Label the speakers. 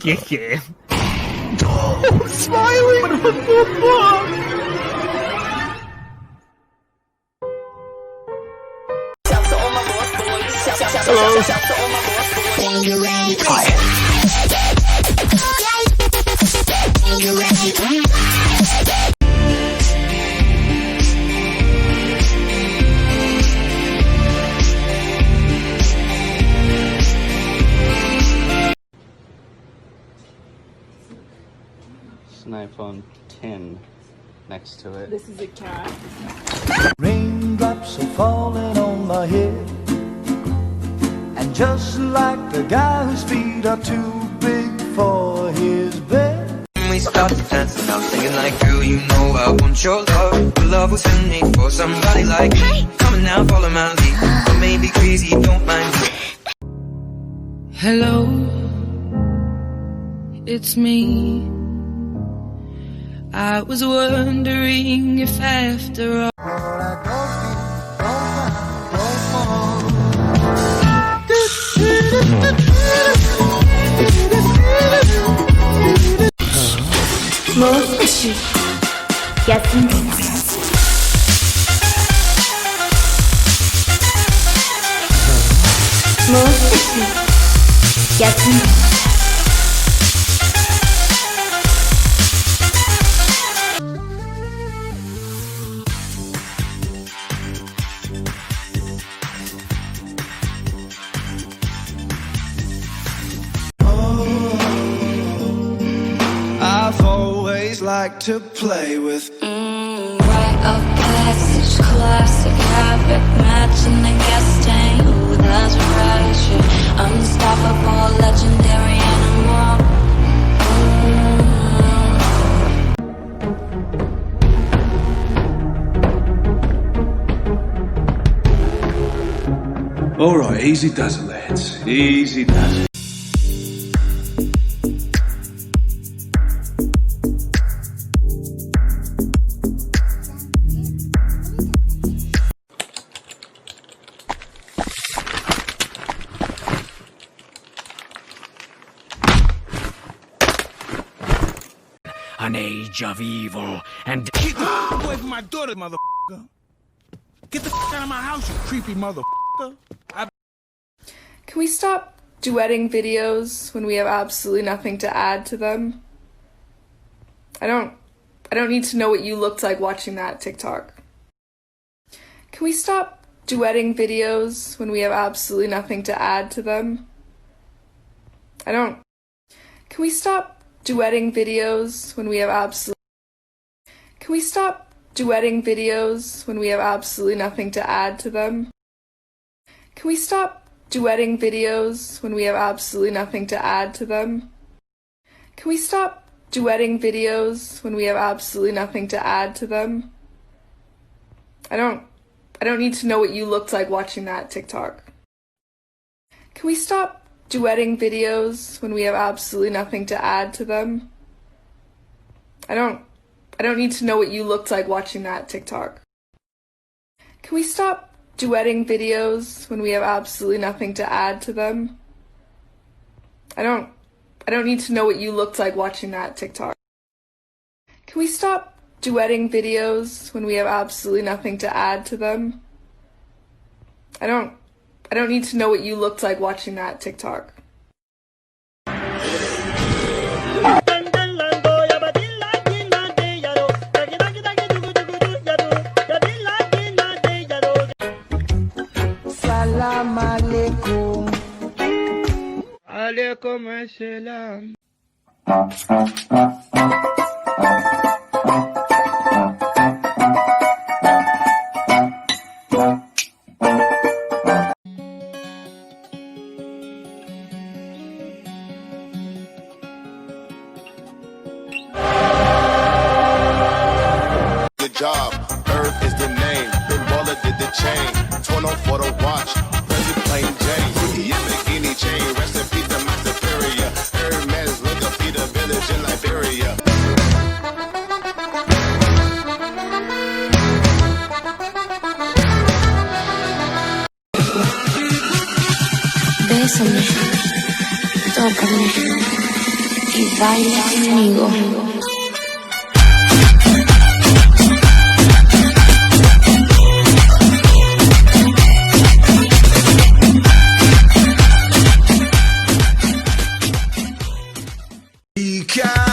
Speaker 1: Yeah. Oh, smiling! What the fuck? Hello.
Speaker 2: It's an iPhone 10 next to it.
Speaker 3: This is a cat.
Speaker 4: Raindrops are falling on my head, and just like the guy whose feet are too big for his bed.
Speaker 5: We started dancing, I was thinking like, girl, you know I want your love. Your love was handmade for somebody like me. Come on now, follow my lead. I may be crazy, don't mind me.
Speaker 6: Hello, it's me. I was wondering if after all
Speaker 4: I've always liked to play with.
Speaker 7: Rite of passage, classic habit, matching the gas tank. Ooh, that's right, yeah. Unstoppable, legendary animal.
Speaker 8: Alright, easy does it, lads. Easy does it.
Speaker 1: An age of evil and keep the away from my daughter, motherfucker. Get the out of my house, you creepy motherfucker.
Speaker 3: Can we stop duetting videos when we have absolutely nothing to add to them? I don't need to know what you looked like watching that TikTok. Can we stop duetting videos when we have absolutely nothing to add to them? Can we stop duetting videos when we have absolutely Can we stop duetting videos when we have absolutely nothing to add to them? Can we stop duetting videos when we have absolutely nothing to add to them? Can we stop duetting videos when we have absolutely nothing to add to them? I don't need to know what you looked like watching that TikTok. Can we stop duetting videos when we have absolutely nothing to add to them? I don't need to know what you looked like watching that TikTok. Can we stop duetting videos when we have absolutely nothing to add to them? I don't need to know what you looked like watching that TikTok. Can we stop duetting videos when we have absolutely nothing to add to them? I don't need to know what you looked like watching that TikTok.
Speaker 4: Salam alaikum.
Speaker 1: Alaikum assalam.
Speaker 9: Good job, Earth is the name. Big Baller did the chain. Torn off for the watch. Crazy plain Jane. Yamagini chain. Rest in peace to my superior. Hermes look up feed a village in Liberia.
Speaker 7: Bésame, tócame, y baila conmigo.
Speaker 4: Because